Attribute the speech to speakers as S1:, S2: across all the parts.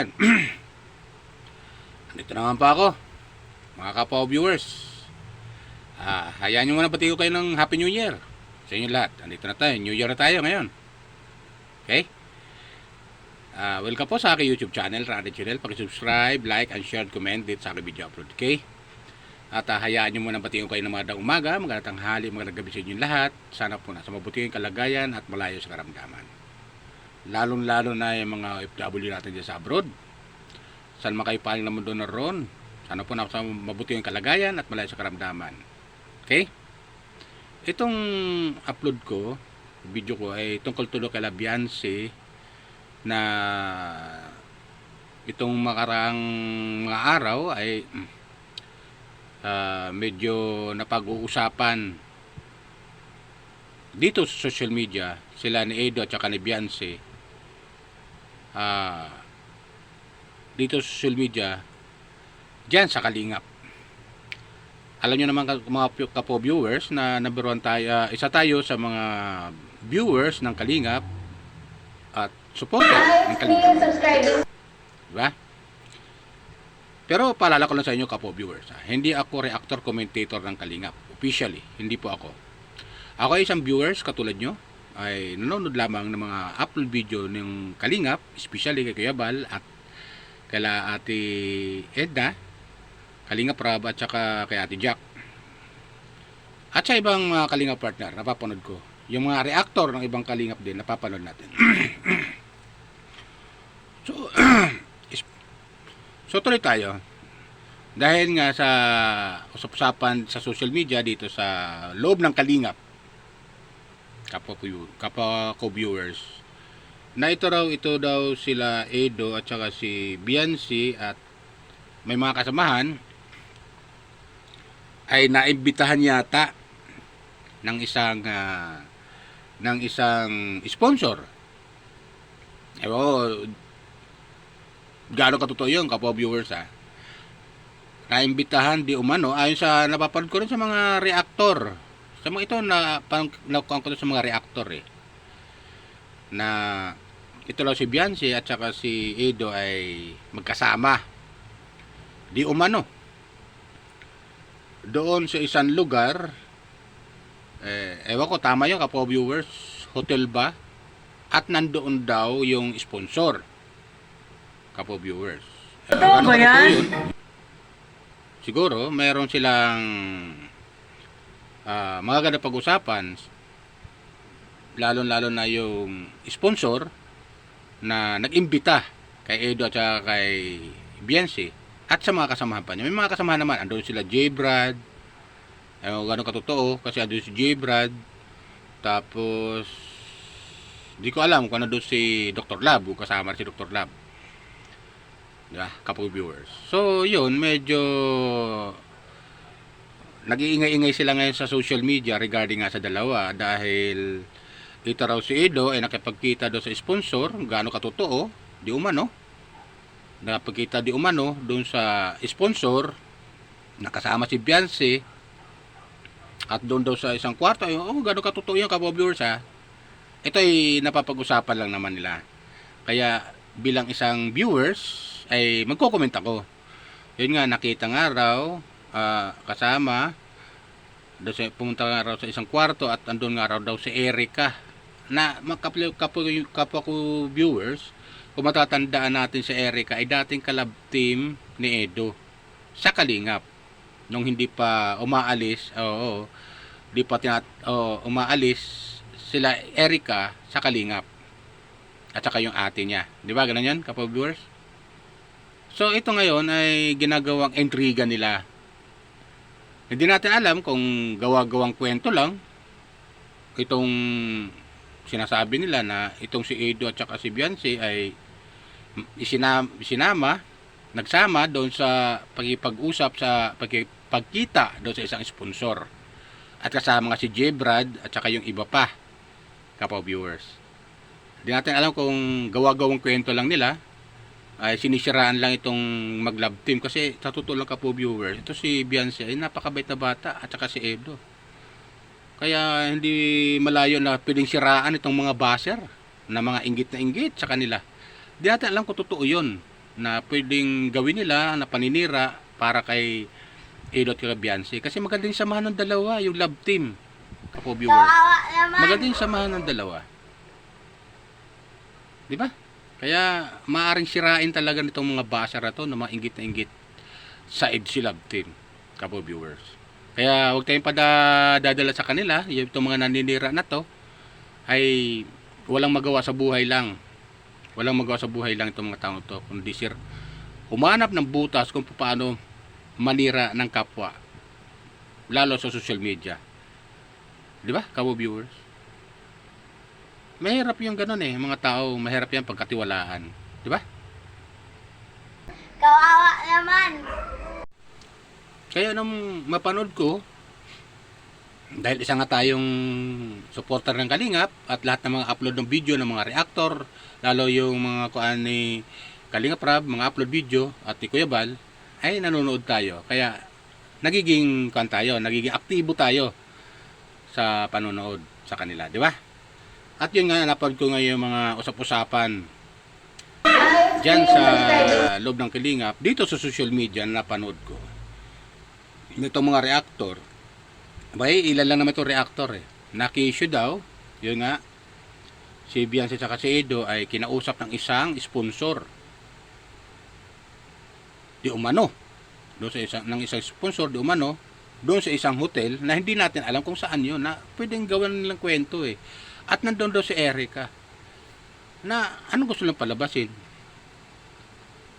S1: Ayan. Andito naman pa ako, mga kapwa viewers. Hayaan nyo muna pati ko kayo ng Happy New Year sa inyo lahat. Andito na tayo, New Year na tayo ngayon. Okay? Welcome po sa aking YouTube channel, Randy Channel. Pag-subscribe, like, and share, comment dito sa aking video upload. Okay? At hayaan nyo muna pati ko kayo ng magandang umaga, magandang tanghali, magandang gabi sa inyo lahat. Sana po nasa mabuting kalagayan at malayo sa karamdaman. Lalong-lalo na yung mga OFW natin dyan sa abroad. Saan makaipaling naman doon na ron. Sana po nasa mabuting kalagayan at malayo sa karamdaman. Okay? Itong upload ko, video ko ay tungkol tulo kay Beyonce na itong makaraang mga araw ay medyo napag-uusapan dito sa social media sila ni Edo at saka ni Beyonce. Dito sa social media dyan sa Kalingap. Alam nyo naman mga kapo viewers na number one tayo, isa tayo sa mga viewers ng Kalingap at supporter ng Kalingap, diba? Pero paalala ko lang sa inyo kapo viewers, hindi ako reactor commentator ng Kalingap officially, hindi po ako. Ako ay isang viewers katulad nyo, ay nanonood lamang ng mga upload video ng Kalingap, especially kay Kuya Bal at kala Ate Edna, Kalingap Rab at saka kay Ate Jack. At sa ibang mga Kalingap partner, napapanood ko. Yung mga reactor ng ibang Kalingap din, napapanood natin. So tuloy tayo. Dahil nga sa usap-usapan sa social media dito sa loob ng Kalingap, kapwa ko viewers, na ito daw sila Edo at saka si Beyonce at may mga kasamahan ay naimbitahan yata ng isang sponsor. Gaano katotoo yun kapwa viewers naimbitahan di umano ayon sa napapanood ko rin sa mga reactor. Sa mga ito nakuha ko sa mga reactor na ito lang si Beyonce at saka si Edo ay magkasama di umano doon sa isang lugar. Ewan ko tama yun kapwa viewers, hotel ba? At nandoon daw yung sponsor kapwa viewers.
S2: Totoo ba yan?
S1: Siguro mayroon silang mga ganda pag-usapan, lalo na yung sponsor na nag-imbita kay Edo at saka kay Beyonce at sa mga kasamahan pa niya. May mga kasamahan naman, andun sila J. Brad, gano'n katotoo kasi andun si J. Brad, tapos di ko alam kung andun si Dr. Lab, kung kasama si Dr. Lab, diba, couple viewers. So yun, medyo nag-iingay-ingay sila ngayon sa social media regarding nga sa dalawa dahil ito raw si Edo ay nakipagkita doon sa sponsor, gaano katotoo, di umano, nakipagkita di umano doon sa sponsor, nakasama si Beyonce at doon daw sa isang kwarto. Gaano katotoo yung kapwa viewers ito ay napapag-usapan lang naman nila. Kaya bilang isang viewers ay magko-comment ako. Yun nga, nakita nga raw kasama pumunta nga raw sa isang kwarto at andun nga raw daw si Erica na kapwa ko viewers, kung matatandaan natin si Erica ay dating kalab team ni Edo sa Kalingap nung hindi pa umaalis umaalis sila Erica sa Kalingap at saka yung ate niya, di ba ganun yan kapwa viewers? So ito ngayon ay ginagawang intriga nila. Hindi natin alam kung gawa-gawang kwento lang itong sinasabi nila na itong si Edo at saka si Beyonce ay nagsama doon sa pagkipag-usap sa pagkita doon sa isang sponsor at kasama nga si J. Brad at saka yung iba pa kapwa viewers. Hindi natin alam kung gawa-gawang kwento lang nila, ay sinisiraan lang itong mag-love team kasi sa totoo lang kapwa viewers, ito si Beyonce ay napakabait na bata at saka si Edo. Kaya hindi malayo na pwedeng siraan itong mga baser na mga inggit na inggit sa kanila. Di natin alam kung totoo yun. na pwedeng gawin nila na paninira para kay Edo at kay Beyonce. Kasi magandang samahan ng dalawa, yung love team. Kapo viewers.
S2: Kawawa naman.
S1: Magandang samahan ng dalawa. Di ba? Kaya maaring sirain talaga nitong mga basher na to, na mga inggit na inggit sa EDC love team. Kapo viewers. Kaya huwag tayong dadala sa kanila. Itong mga naninira na to ay walang magawa sa buhay lang. Walang magawa sa buhay lang itong mga tao to. Kundi humanap ng butas kung paano manira ng kapwa. Lalo sa social media. Di ba, kapo viewers? Mahirap yung ganun mga tao, mahirap yan pagkatiwalaan. Di ba?
S2: Kawawa naman.
S1: Kaya nung mapanood ko, dahil isa nga tayong supporter ng Kalingap at lahat ng mga upload ng video ng mga reactor, lalo yung mga kuan ni Kalingap Rab, mga upload video at ni Kuya Bal, ay nanonood tayo. Kaya nagiging aktibo tayo sa panonood sa kanila, di ba? At yun nga, napanood ko ngayon mga usap-usapan dyan sa loob ng Kalingap, dito sa social media na napanood ko. Itong mga reactor, ilan lang naman itong reactor Naki-issue daw, yun nga, si Beyonce at si Edo ay kinausap ng isang sponsor. Di umano, doon sa isang sponsor, di umano, doon sa isang hotel na hindi natin alam kung saan yun, na pwedeng gawan nilang kwento At nandun daw si Erica na anong gusto lang palabasin?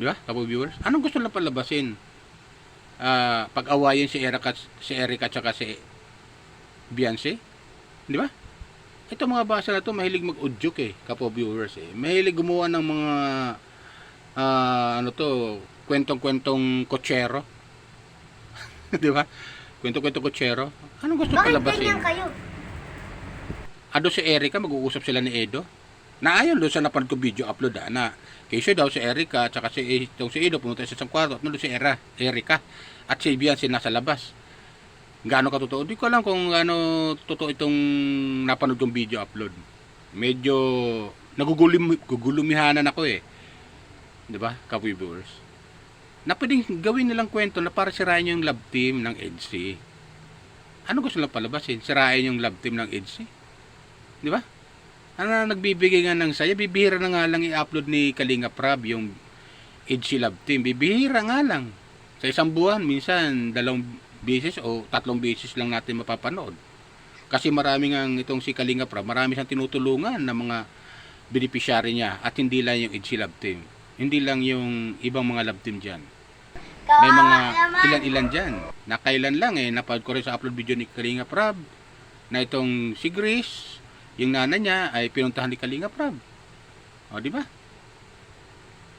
S1: Di ba, kapo viewers? Anong gusto lang palabasin? Pag-awayin si Erica at si Beyonce? Di ba? Ito mga basa na to mahilig mag-udyok kapo viewers Mahilig gumawa ng mga kwentong-kwentong kotsero. Di ba? Kwentong-kwentong kotsero. Anong gusto
S2: Bakit
S1: palabasin?
S2: ganyan kayo?
S1: Si Erica, mag-uusap sila ni Edo. Na ayon doon sa napanood ko video upload na kesyo daw si Erica at saka si Edo pumunta sa isang kwarto at nandun si Erica at si Beyonce nasa labas. Gaano katotoo? Di ko alam kung gaano totoo itong napanood kong video upload. Medyo nagugulumihanan ako Di ba, kapoy viewers? Na pwedeng gawin nilang kwento na para sirain yung love team ng EDC. Ano gusto lang palabasin? Sirain yung love team ng EDC? Di ba? Ano nagbibigay nga ng saya? Bibihira na nga lang i-upload ni Kalingap Rab yung EDC love team. Bibihira nga lang. Sa isang buwan, minsan 2 beses o 3 beses lang natin mapapanood. Kasi marami nga itong si Kalingap Rab, marami siyang tinutulungan ng mga beneficiary niya at hindi lang yung EDC love team. Hindi lang yung ibang mga love team dyan. May mga ilan-ilan dyan. Na kailan lang napanood ko rin sa upload video ni Kalingap Rab na itong si Grace, yung nanay niya ay pinuntahan ni Kalingap Rab. O, di ba?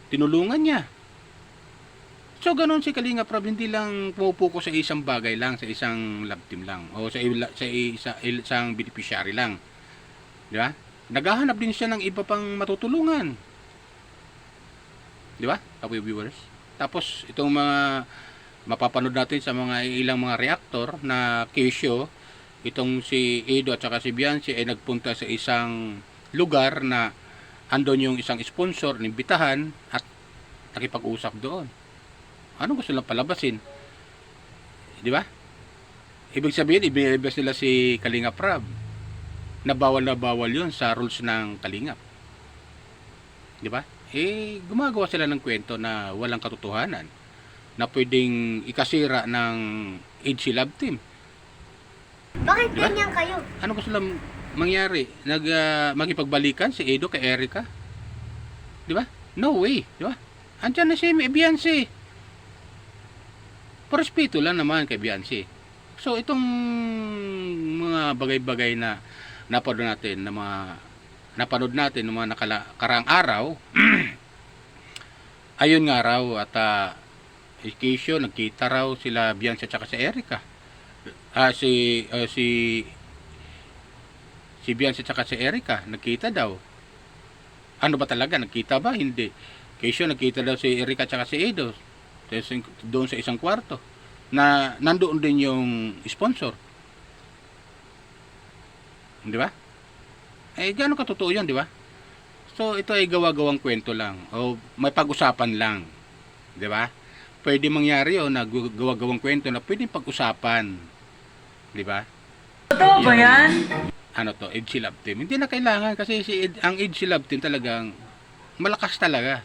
S1: Tinulungan niya. So, ganoon si Kalingap Rab, hindi lang pumupuko sa isang bagay lang, sa isang love team lang, o sa isang beneficiary lang. Di ba? Naghahanap din siya ng iba pang matutulungan. Di ba, kapoy viewers? Tapos, itong mga mapapanood natin sa mga ilang mga reactor na kesyo, itong si Edo at saka si Beyonce ay nagpunta sa isang lugar na andon yung isang sponsor, nimbitahan at nakipag-usap doon. Anong gusto lang palabasin? Di ba? Ibig sabihin, ibinibas nila si Kalingap Rab na bawal yun sa rules ng Kalingap. Di ba? Gumagawa sila ng kwento na walang katotohanan na pwedeng ikasira ng EDC love team.
S2: Bakit
S1: Diba?
S2: ganyan kayo?
S1: Ano gusto lang mangyari? Makipagbalikan si Edo kay Erica? Di ba? No way. Di ba? Andiyan na si Beyonce. Respeto lang naman kay Beyonce. So, itong mga bagay-bagay na napanood natin, ng mga nakaraang araw, ayun nga raw, at occasion, nagkita raw sila Beyonce at saka si Erica. Si Beyonce at saka si Erica, nagkita daw. Ano ba talaga? Nagkita ba? Hindi. Occasion, nagkita daw si Erica at saka si Edo doon sa isang kwarto na nandoon din yung sponsor. Di ba? Gaano katotoo yun, di ba? So, So, ito ay gawa-gawang kwento lang. O may pag-usapan lang. Di ba? Pwede mangyari yun na gawa-gawang kwento na pwede pag-usapan. Di ba?
S3: Totoo ba yan?
S1: Ano to, Edgy Love Team. Hindi na kailangan kasi ang Edgy Love Team talagang malakas talaga.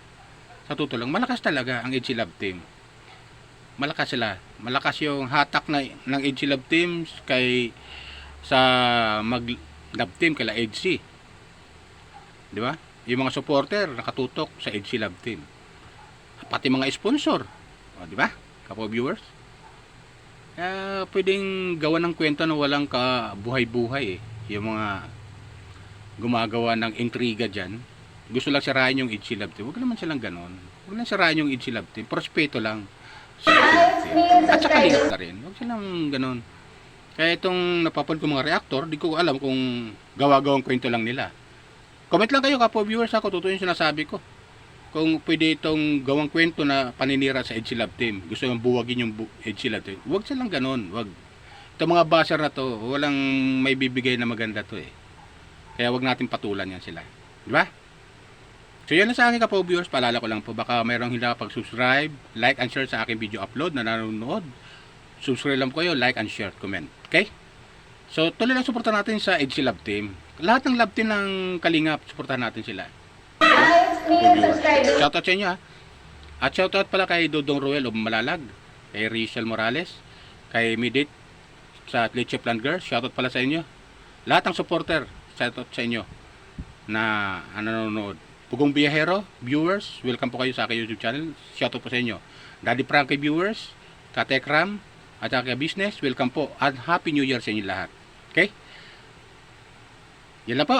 S1: Sa totoo lang, malakas talaga ang Edgy Love Team. Malakas sila. Malakas yung hatak ng Edgy Love Team sa mag-love team kala Edgy. Di ba? Yung mga supporter nakatutok sa Edgy Love Team. Pati mga sponsor. O, di ba? Kapo viewers. Pwedeng gawa ng kwento na walang kabuhay-buhay eh. Yung mga gumagawa ng intriga dyan. Gusto lang sirain yung Edgy Love Team. Huwag naman silang ganon. Huwag lang sirain yung Edgy Love Team. Prospeto lang. At saka ligat na rin. Huwag silang ganon. Kaya itong napapanood ko mga reactor, di ko alam kung gawa-gawang kwento lang nila. Comment lang kayo kapo viewers, ako totoo yung sinasabi ko. Kung pwede itong gawang kwento na paninira sa Edgy Love Team, gusto yung buwagin yung Edgy Love Team, huwag silang ganon. Huwag. Itong mga basher na to, walang may bibigay na maganda to eh. Kaya huwag natin patulan yan sila. Di ba? So yan na sa akin kapo viewers, paalala ko lang po, baka mayroong hindi nakapag-subscribe, like and share sa aking video upload na nanonood. Subscribe lang po kayo, like and share, comment. Okay? So tuloy lang suportahan natin sa Edgy Love Team. Lahat ng love team ng Kalingap, suportahan natin sila. Shoutout sa inyo ha. At shoutout pala kay Dodong Ruel o Malalag, kay Rachel Morales, kay Midit sa Leche Plant Girls, shoutout pala sa inyo. Lahat ng supporter, shoutout sa inyo na nanonood. Pugong Biyahero, viewers, welcome po kayo sa aking YouTube channel. Shoutout po sa inyo. Daddy Frankie viewers, Katekram, at saka business, welcome po. At Happy New Year sa inyo lahat. Okay? Yan lang po.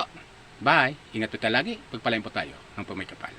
S1: Bye. Ingat po tayo lagi. Pagpalain po tayo ng pamay kapal.